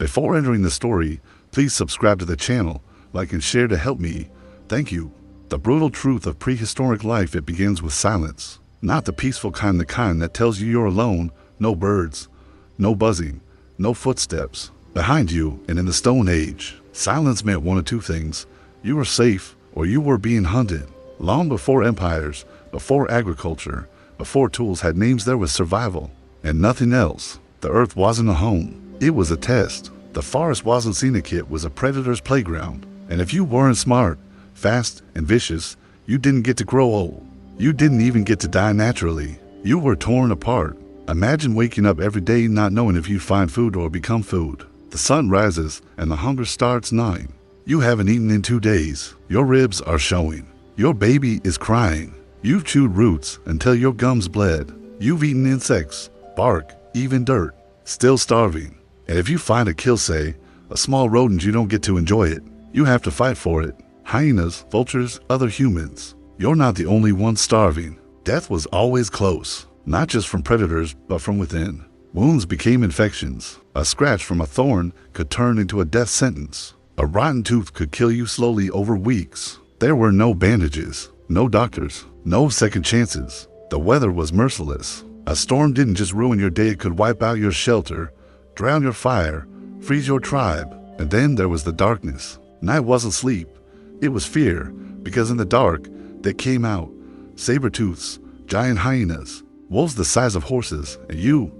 Before entering the story, please subscribe to the channel, like and share to help me. Thank you. The brutal truth of prehistoric life, it begins with silence. Not the peaceful kind, the kind that tells you you're alone, no birds, no buzzing, no footsteps behind you. And in the Stone Age, silence meant one of two things. You were safe or you were being hunted. Long before empires, before agriculture, before tools had names, there was survival and nothing else. The earth wasn't a home, it was a test. The forest wasn't scenic, it was a predator's playground. And if you weren't smart, fast, and vicious, you didn't get to grow old. You didn't even get to die naturally. You were torn apart. Imagine waking up every day not knowing if you'd find food or become food. The sun rises and the hunger starts gnawing. You haven't eaten in 2 days. Your ribs are showing. Your baby is crying. You've chewed roots until your gums bled. You've eaten insects, bark, even dirt, still starving. And if you find a kill, say, a small rodent, you don't get to enjoy it. You have to fight for it. Hyenas, vultures, other humans. You're not the only one starving. Death was always close, not just from predators, but from within. Wounds became infections. A scratch from a thorn could turn into a death sentence. A rotten tooth could kill you slowly over weeks. There were no bandages, no doctors, no second chances. The weather was merciless. A storm didn't just ruin your day, it could wipe out your shelter, drown your fire, freeze your tribe. And then there was the darkness. Night wasn't sleep, it was fear, because in the dark, they came out. Saber-tooths, giant hyenas, wolves the size of horses, and you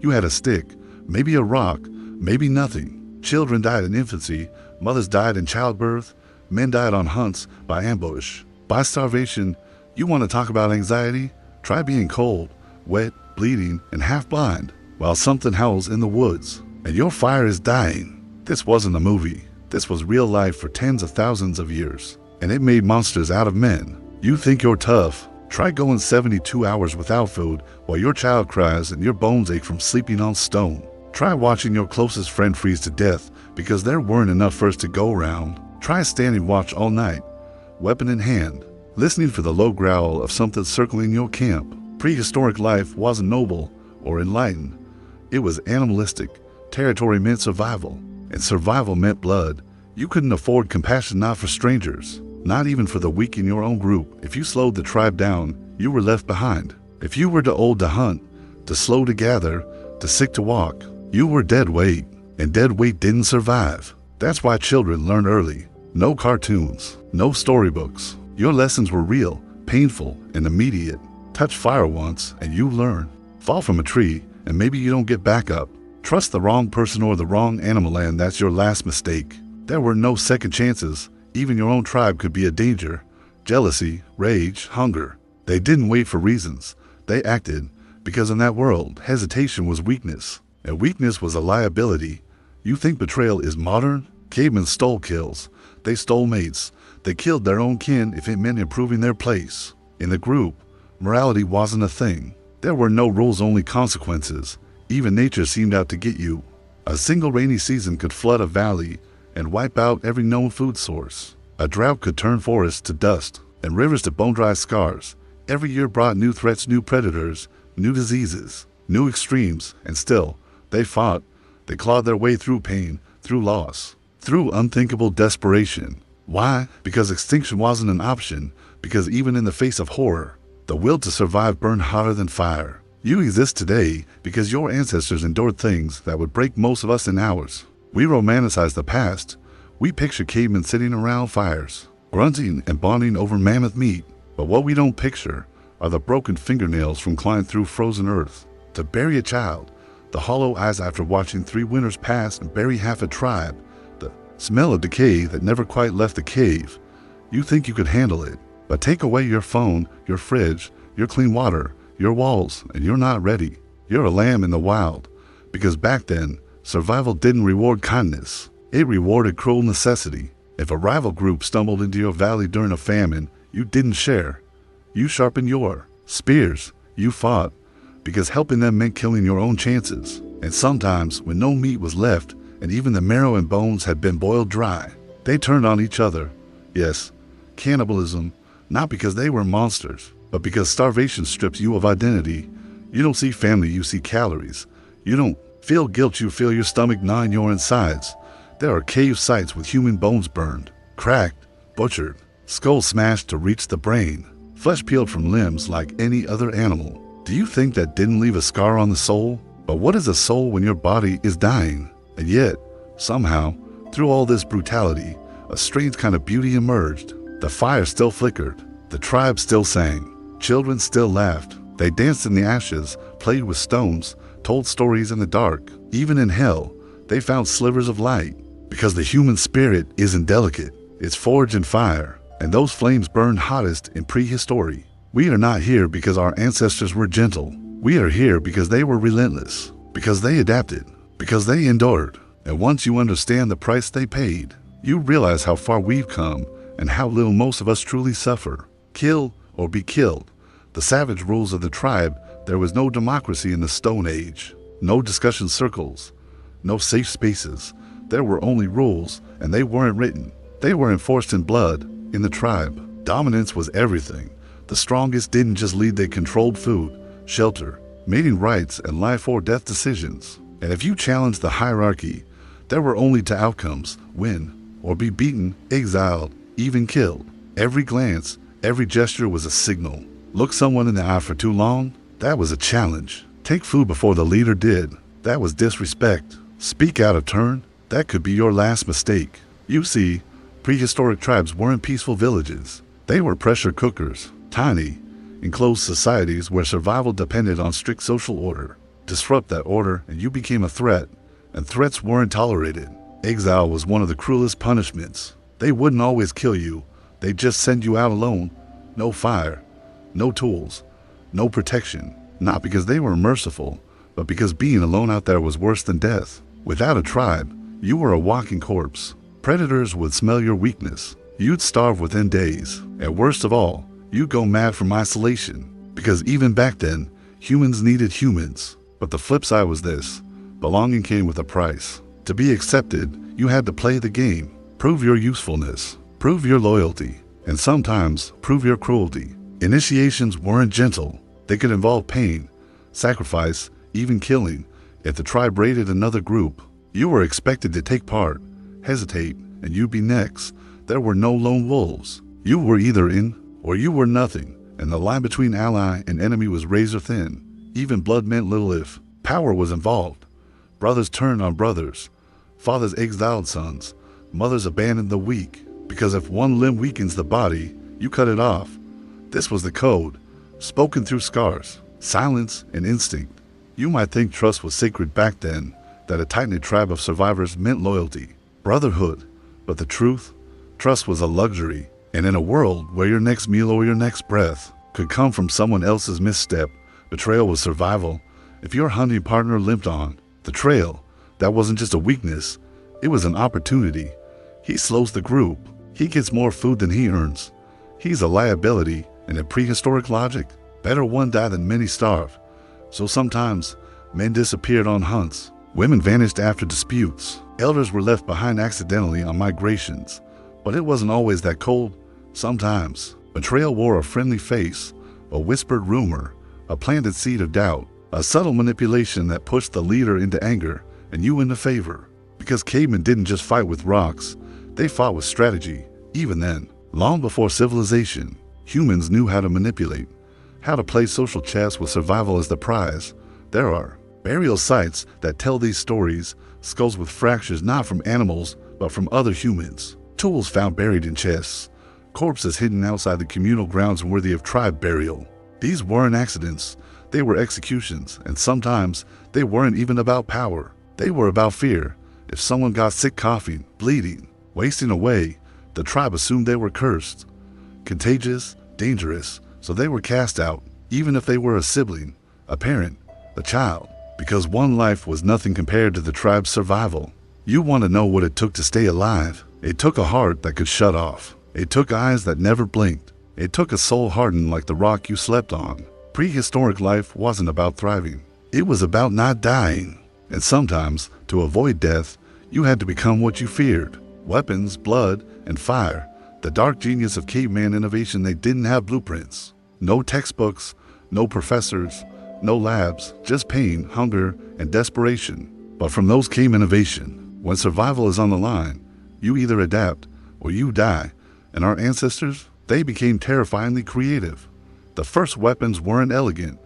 had a stick, maybe a rock, maybe nothing. Children died in infancy, mothers died in childbirth, men died on hunts, by ambush, by starvation. You want to talk about anxiety? Try being cold, wet, bleeding, and half blind, while something howls in the woods, and your fire is dying. This wasn't a movie. This was real life for tens of thousands of years, and it made monsters out of men. You think you're tough? Try going 72 hours without food while your child cries and your bones ache from sleeping on stone. Try watching your closest friend freeze to death because there weren't enough first to go around. Try standing watch all night, weapon in hand, listening for the low growl of something circling your camp. Prehistoric life wasn't noble or enlightened. It was animalistic. Territory meant survival, and survival meant blood. You couldn't afford compassion, not for strangers, not even for the weak in your own group. If you slowed the tribe down, you were left behind. If you were too old to hunt, too slow to gather, too sick to walk, you were dead weight, and dead weight didn't survive. That's why children learn early. No cartoons, no storybooks. Your lessons were real, painful, and immediate. Touch fire once, and you learn. Fall from a tree, and maybe you don't get back up. Trust the wrong person or the wrong animal, and that's your last mistake. There were no second chances. Even your own tribe could be a danger. Jealousy, rage, hunger. They didn't wait for reasons. They acted, because in that world, hesitation was weakness, and weakness was a liability. You think betrayal is modern? Cavemen stole kills. They stole mates. They killed their own kin if it meant improving their place. In the group, morality wasn't a thing. There were no rules, only consequences. Even nature seemed out to get you. A single rainy season could flood a valley and wipe out every known food source. A drought could turn forests to dust and rivers to bone-dry scars. Every year brought new threats, new predators, new diseases, new extremes, and still, they fought. They clawed their way through pain, through loss, through unthinkable desperation. Why? Because extinction wasn't an option, because even in the face of horror, the will to survive burned hotter than fire. You exist today because your ancestors endured things that would break most of us in hours. We romanticize the past. We picture cavemen sitting around fires, grunting and bonding over mammoth meat. But what we don't picture are the broken fingernails from climbing through frozen earth. To bury a child, the hollow eyes after watching 3 winters pass and bury half a tribe, the smell of decay that never quite left the cave. You think you could handle it, but take away your phone, your fridge, your clean water, your walls, and you're not ready. You're a lamb in the wild, because back then, survival didn't reward kindness. It rewarded cruel necessity. If a rival group stumbled into your valley during a famine, you didn't share. You sharpened your spears. You fought, because helping them meant killing your own chances. And sometimes, when no meat was left, and even the marrow and bones had been boiled dry, they turned on each other. Yes, cannibalism, not because they were monsters, but because starvation strips you of identity. You don't see family, you see calories. You don't Feel guilt, you feel your stomach gnawing your insides. There are cave sites with human bones burned, cracked, butchered, skulls smashed to reach the brain, flesh peeled from limbs like any other animal. Do you think that didn't leave a scar on the soul? But what is a soul when your body is dying? And yet, somehow, through all this brutality, a strange kind of beauty emerged. The fire still flickered. The tribe still sang. Children still laughed. They danced in the ashes, played with stones, told stories in the dark. Even in hell, they found slivers of light. Because the human spirit isn't delicate. It's forged in fire. And those flames burned hottest in prehistory. We are not here because our ancestors were gentle. We are here because they were relentless. Because they adapted. Because they endured. And once you understand the price they paid, you realize how far we've come and how little most of us truly suffer. Kill or be killed. The savage rules of the tribe. There was no democracy in the Stone Age. No discussion circles. No safe spaces. There were only rules, and they weren't written. They were enforced in blood, in the tribe. Dominance was everything. The strongest didn't just lead, they controlled food, shelter, mating rights, and life or death decisions. And if you challenged the hierarchy, there were only two outcomes: win or be beaten, exiled, even killed. Every glance, every gesture was a signal. Look someone in the eye for too long, that was a challenge. Take food before the leader did, that was disrespect. Speak out of turn, that could be your last mistake. You see, prehistoric tribes weren't peaceful villages. They were pressure cookers, tiny, enclosed societies where survival depended on strict social order. Disrupt that order and you became a threat, and threats weren't tolerated. Exile was one of the cruelest punishments. They wouldn't always kill you, they'd just send you out alone. No fire, no tools, no protection. Not because they were merciful, but because being alone out there was worse than death. Without a tribe, you were a walking corpse. Predators would smell your weakness. You'd starve within days. And worst of all, you'd go mad from isolation. Because even back then, humans needed humans. But the flip side was this: belonging came with a price. To be accepted, you had to play the game. Prove your usefulness. Prove your loyalty. And sometimes, prove your cruelty. Initiations weren't gentle. They could involve pain, sacrifice, even killing. If the tribe raided another group, you were expected to take part, hesitate, and you'd be next. There were no lone wolves. You were either in or you were nothing, and the line between ally and enemy was razor thin. Even blood meant little if power was involved. Brothers turned on brothers. Fathers exiled sons. Mothers abandoned the weak. Because if one limb weakens the body, you cut it off. This was the code, spoken through scars, silence, and instinct. You might think trust was sacred back then, that a tight-knit tribe of survivors meant loyalty, brotherhood. But the truth? Trust was a luxury. And in a world where your next meal or your next breath could come from someone else's misstep, betrayal was survival. If your hunting partner limped on the trail, that wasn't just a weakness, it was an opportunity. He slows the group. He gets more food than he earns. He's a liability, and in prehistoric logic, better one die than many starve. So sometimes, men disappeared on hunts. Women vanished after disputes. Elders were left behind accidentally on migrations. But it wasn't always that cold. Sometimes, betrayal wore a friendly face, a whispered rumor, a planted seed of doubt, a subtle manipulation that pushed the leader into anger and you into favor. Because cavemen didn't just fight with rocks, they fought with strategy. Even then, long before civilization, humans knew how to manipulate, how to play social chess with survival as the prize. There are burial sites that tell these stories, skulls with fractures not from animals, but from other humans, tools found buried in chests, corpses hidden outside the communal grounds worthy of tribe burial. These weren't accidents, they were executions, and sometimes they weren't even about power. They were about fear. If someone got sick, coughing, bleeding, wasting away, the tribe assumed they were cursed, contagious, dangerous, so they were cast out, even if they were a sibling, a parent, a child, because one life was nothing compared to the tribe's survival. You want to know what it took to stay alive? It took a heart that could shut off. It took eyes that never blinked. It took a soul hardened like the rock you slept on. Prehistoric life wasn't about thriving. It was about not dying. And sometimes, to avoid death, you had to become what you feared. Weapons, blood, and fire. The dark genius of caveman innovation. They didn't have blueprints. No textbooks, no professors, no labs, just pain, hunger, and desperation. But from those came innovation. When survival is on the line, you either adapt or you die. And our ancestors, they became terrifyingly creative. The first weapons weren't elegant.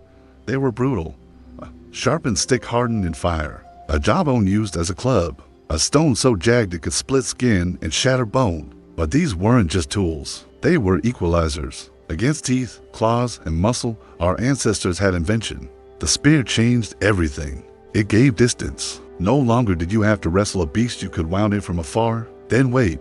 They were brutal. A sharpened stick hardened in fire. A jawbone used as a club. A stone so jagged it could split skin and shatter bone. But these weren't just tools. They were equalizers. Against teeth, claws, and muscle, our ancestors had invention. The spear changed everything. It gave distance. No longer did you have to wrestle a beast you could wound in from afar. Then wait,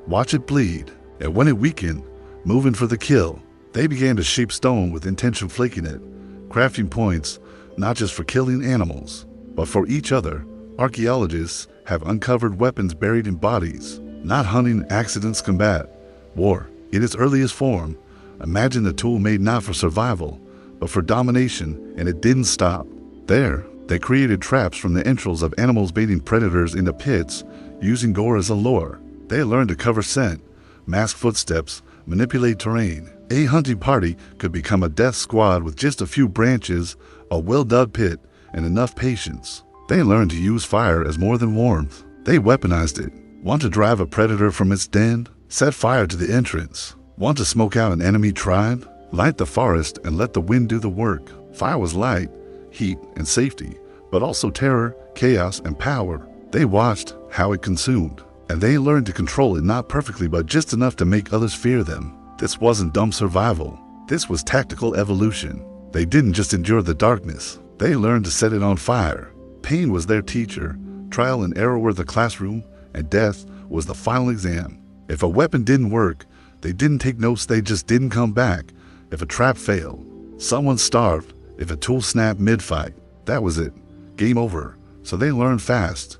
watch it bleed. And when it weakened, moving for the kill, they began to shape stone with intention flaking it, crafting points not just for killing animals, but for each other. Archaeologists have uncovered weapons buried in bodies, not hunting accidents combat. War, in its earliest form, imagine a tool made not for survival, but for domination, and it didn't stop there. They created traps from the entrails of animals baiting predators into pits, using gore as a lure. They learned to cover scent, mask footsteps, manipulate terrain. A hunting party could become a death squad with just a few branches, a well-dug pit, and enough patience. They learned to use fire as more than warmth. They weaponized it. Want to drive a predator from its den? Set fire to the entrance. Want to smoke out an enemy tribe? Light the forest and let the wind do the work. Fire was light, heat, and safety, but also terror, chaos, and power. They watched how it consumed, and they learned to control it not perfectly but just enough to make others fear them. This wasn't dumb survival. This was tactical evolution. They didn't just endure the darkness. They learned to set it on fire. Pain was their teacher, trial and error were the classroom, and death was the final exam. If a weapon didn't work, they didn't take notes, they just didn't come back. If a trap failed, someone starved. If a tool snapped mid-fight, that was it. Game over. So they learned fast.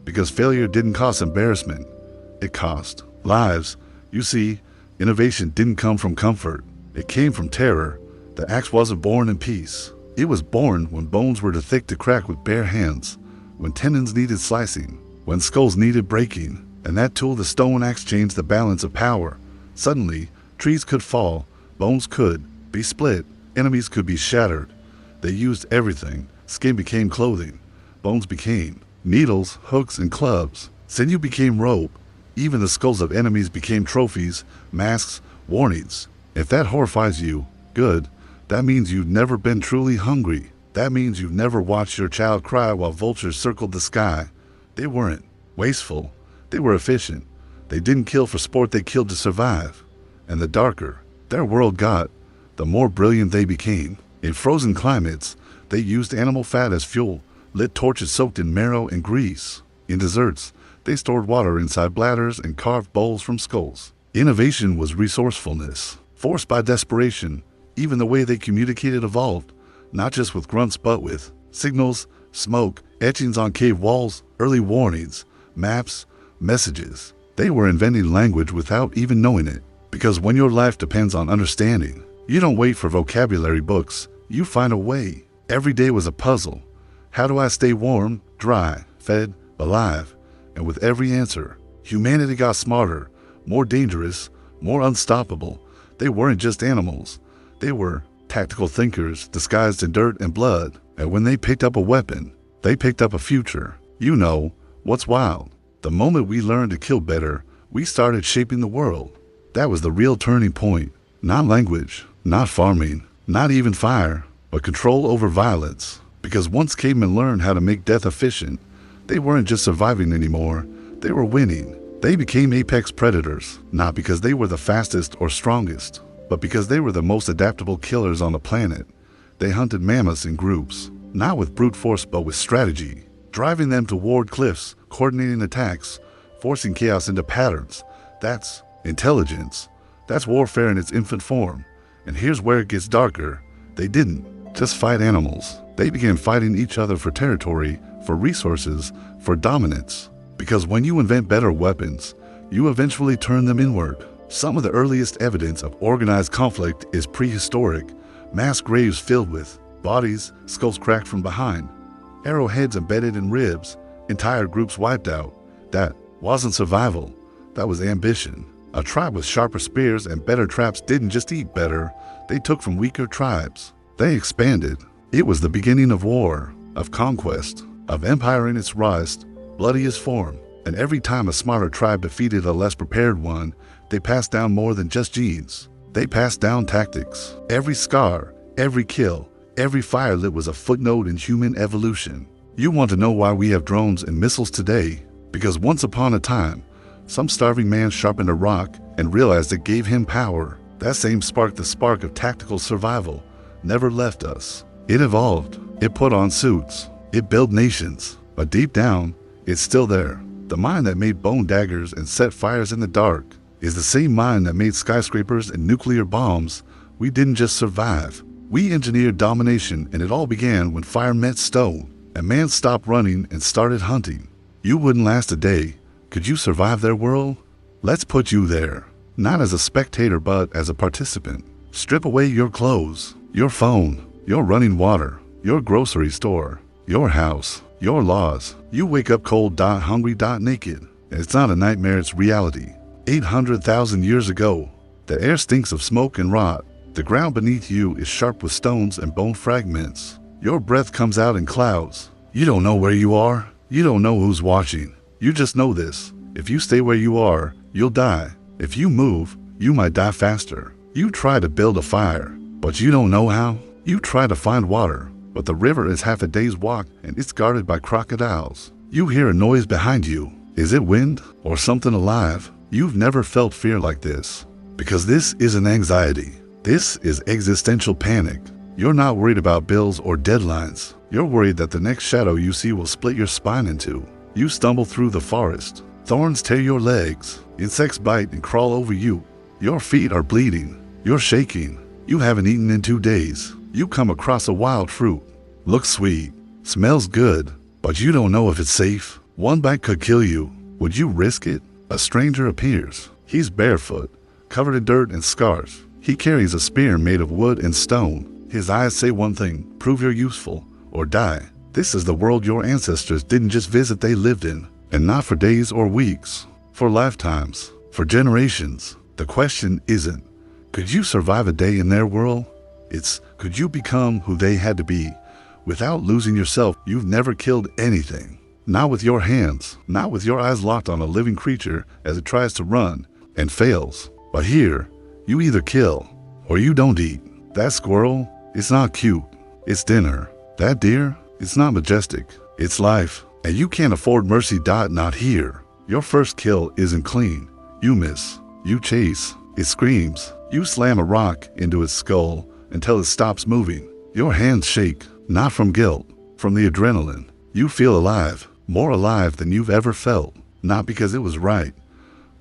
Because failure didn't cost embarrassment. It cost lives. You see, innovation didn't come from comfort. It came from terror. The axe wasn't born in peace. It was born when bones were too thick to crack with bare hands, when tendons needed slicing, when skulls needed breaking. And that tool, the stone axe, changed the balance of power. Suddenly, trees could fall, bones could be split, enemies could be shattered. They used everything. Skin became clothing. Bones became needles, hooks, and clubs. Sinew became rope. Even the skulls of enemies became trophies, masks, warnings. If that horrifies you, good. That means you've never been truly hungry. That means you've never watched your child cry while vultures circled the sky. They weren't wasteful. They were efficient. They didn't kill for sport, they killed to survive. And the darker their world got, the more brilliant they became. In frozen climates, they used animal fat as fuel, lit torches soaked in marrow and grease. In deserts, they stored water inside bladders and carved bowls from skulls. Innovation was resourcefulness, forced by desperation. Even the way they communicated evolved, not just with grunts but with signals, smoke, etchings on cave walls, early warnings, maps, messages. They were inventing language without even knowing it. Because when your life depends on understanding, you don't wait for vocabulary books, you find a way. Every day was a puzzle. How do I stay warm, dry, fed, alive? And with every answer, humanity got smarter, more dangerous, more unstoppable. They weren't just animals. They were tactical thinkers disguised in dirt and blood. And when they picked up a weapon, they picked up a future. You know, what's wild? The moment we learned to kill better, we started shaping the world. That was the real turning point. Not language, not farming, not even fire, but control over violence. Because once cavemen learned how to make death efficient, they weren't just surviving anymore, they were winning. They became apex predators, not because they were the fastest or strongest, but because they were the most adaptable killers on the planet. They hunted mammoths in groups, not with brute force but with strategy, driving them toward cliffs, coordinating attacks, forcing chaos into patterns. That's intelligence. That's warfare in its infant form. And here's where it gets darker. They didn't just fight animals. They began fighting each other for territory, for resources, for dominance. Because when you invent better weapons, you eventually turn them inward. Some of the earliest evidence of organized conflict is prehistoric. Mass graves filled with bodies, skulls cracked from behind, arrowheads embedded in ribs, entire groups wiped out. That wasn't survival. That was ambition. A tribe with sharper spears and better traps didn't just eat better, they took from weaker tribes. They expanded. It was the beginning of war, of conquest. of empire in its rawest, bloodiest form. And every time a smarter tribe defeated a less prepared one, they passed down more than just genes. They passed down tactics. Every scar, every kill, every fire lit was a footnote in human evolution. You want to know why we have drones and missiles today? Because once upon a time, some starving man sharpened a rock and realized it gave him power. That same spark, the spark of tactical survival, never left us. It evolved. It put on suits. It built nations. But deep down, it's still there. The mind that made bone daggers and set fires in the dark is the same mind that made skyscrapers and nuclear bombs. We didn't just survive. We engineered domination, and it all began when fire met stone, and man stopped running and started hunting. You wouldn't last a day. Could you survive their world? Let's put you there. Not as a spectator, but as a participant. Strip away your clothes, your phone, your running water, your grocery store, your house, your laws. You wake up cold, hungry, naked. And it's not a nightmare, it's reality. 800,000 years ago, the air stinks of smoke and rot. The ground beneath you is sharp with stones and bone fragments. Your breath comes out in clouds. You don't know where you are. You don't know who's watching. You just know this. If you stay where you are, you'll die. If you move, you might die faster. You try to build a fire, but you don't know how. You try to find water, but the river is half a day's walk and it's guarded by crocodiles. You hear a noise behind you. Is it wind or something alive? You've never felt fear like this, because this isn't anxiety. This is existential panic. You're not worried about bills or deadlines. You're worried that the next shadow you see will split your spine in two. You stumble through the forest. Thorns tear your legs. Insects bite and crawl over you. Your feet are bleeding. You're shaking. You haven't eaten in 2 days. You come across a wild fruit. Looks sweet. Smells good. But you don't know if it's safe. One bite could kill you. Would you risk it? A stranger appears. He's barefoot, covered in dirt and scars. He carries a spear made of wood and stone. His eyes say one thing: prove you're useful or die. This is the world your ancestors didn't just visit, they lived in. And not for days or weeks, for lifetimes, for generations. The question isn't, could you survive a day in their world? It's, could you become who they had to be without losing yourself? You've never killed anything. Not with your hands, not with your eyes locked on a living creature as it tries to run and fails. But here, you either kill or you don't eat. That squirrel, it's not cute, it's dinner. That deer, it's not majestic, it's life. And you can't afford mercy. Not here. Your first kill isn't clean. You miss. You chase. It screams. You slam a rock into its skull until it stops moving. Your hands shake, not from guilt, from the adrenaline. You feel alive, more alive than you've ever felt. Not because it was right,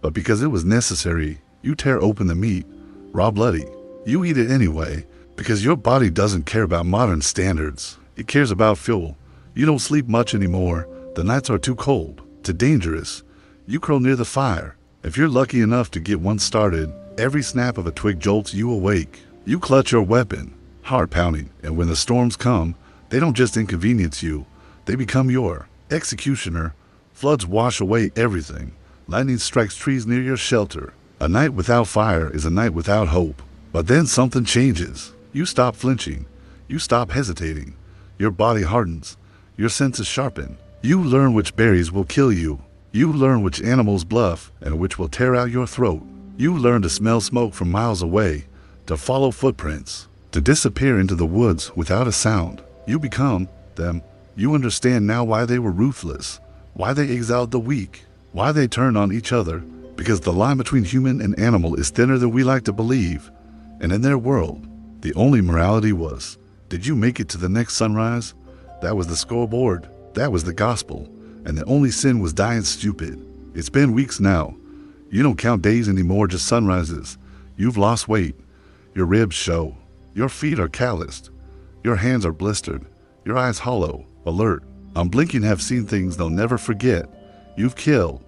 but because it was necessary. You tear open the meat, raw, bloody. You eat it anyway, because your body doesn't care about modern standards. It cares about fuel. You don't sleep much anymore. The nights are too cold, too dangerous. You curl near the fire. If you're lucky enough to get one started, every snap of a twig jolts you awake. You clutch your weapon, heart pounding, and when the storms come, they don't just inconvenience you, they become your executioner. Floods wash away everything. Lightning strikes trees near your shelter. A night without fire is a night without hope. But then something changes. You stop flinching. You stop hesitating. Your body hardens. Your senses sharpen. You learn which berries will kill you. You learn which animals bluff and which will tear out your throat. You learn to smell smoke from miles away, to follow footprints, to disappear into the woods without a sound. You become them. You understand now why they were ruthless, why they exiled the weak, why they turned on each other, because the line between human and animal is thinner than we like to believe. And in their world, the only morality was, did you make it to the next sunrise? That was the scoreboard. That was the gospel. And the only sin was dying stupid. It's been weeks now. You don't count days anymore, just sunrises. You've lost weight. Your ribs show. Your feet are calloused. Your hands are blistered. Your eyes hollow, alert. Unblinking have seen things they'll never forget. You've killed.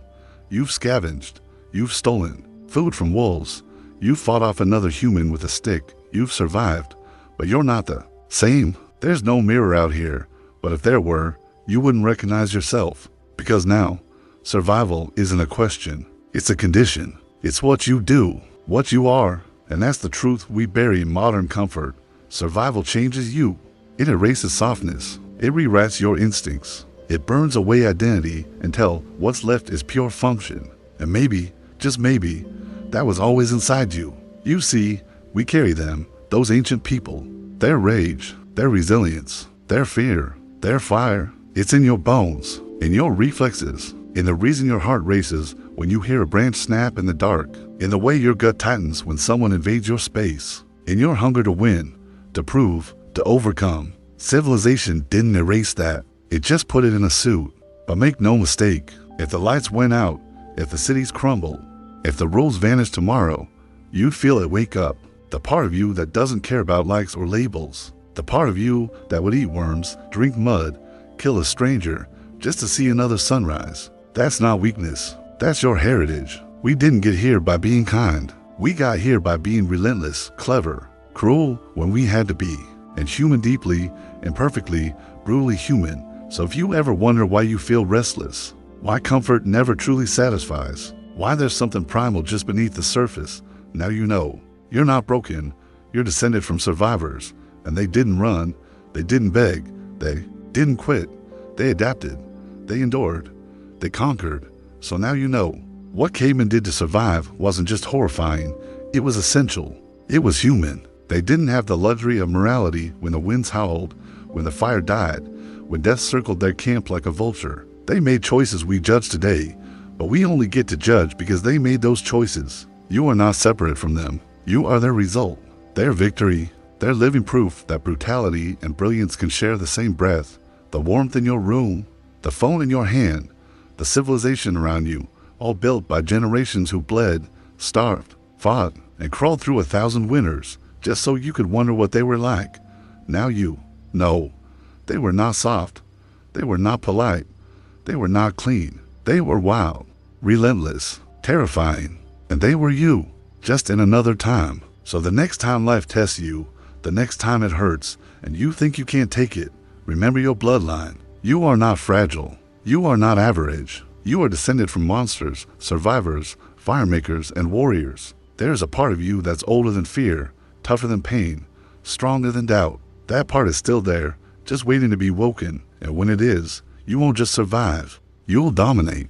You've scavenged. You've stolen food from wolves. You've fought off another human with a stick. You've survived. But you're not the same. There's no mirror out here. But if there were, you wouldn't recognize yourself. Because now, survival isn't a question. It's a condition. It's what you do, what you are. And that's the truth we bury in modern comfort. Survival changes you. It erases softness. It rewrites your instincts. It burns away identity until what's left is pure function. And maybe, just maybe, that was always inside you. You see, we carry them, those ancient people. Their rage, their resilience, their fear, their fire. It's in your bones, in your reflexes, in the reason your heart races when you hear a branch snap in the dark, in the way your gut tightens when someone invades your space, in your hunger to win, to prove, to overcome. Civilization didn't erase that. It just put it in a suit. But make no mistake, if the lights went out, if the cities crumbled, if the rules vanished tomorrow, you'd feel it wake up. The part of you that doesn't care about likes or labels. The part of you that would eat worms, drink mud, kill a stranger just to see another sunrise. That's not weakness. That's your heritage. We didn't get here by being kind. We got here by being relentless, clever, cruel when we had to be, and human deeply, imperfectly, brutally human. So if you ever wonder why you feel restless, why comfort never truly satisfies, why there's something primal just beneath the surface, now you know. You're not broken. You're descended from survivors, and they didn't run, they didn't beg, they didn't quit, they adapted, they endured, they conquered. So now you know. What cavemen did to survive wasn't just horrifying, it was essential. It was human. They didn't have the luxury of morality when the winds howled, when the fire died, when death circled their camp like a vulture. They made choices we judge today, but we only get to judge because they made those choices. You are not separate from them. You are their result, their victory, their living proof that brutality and brilliance can share the same breath. The warmth in your room, the phone in your hand, the civilization around you, all built by generations who bled, starved, fought, and crawled through 1,000 winters just so you could wonder what they were like. Now you know. They were not soft. They were not polite. They were not clean. They were wild, relentless, terrifying. And they were you, just in another time. So the next time life tests you, the next time it hurts, and you think you can't take it, remember your bloodline. You are not fragile. You are not average. You are descended from monsters, survivors, firemakers, and warriors. There is a part of you that's older than fear, tougher than pain, stronger than doubt. That part is still there, just waiting to be woken. And when it is, you won't just survive. You'll dominate.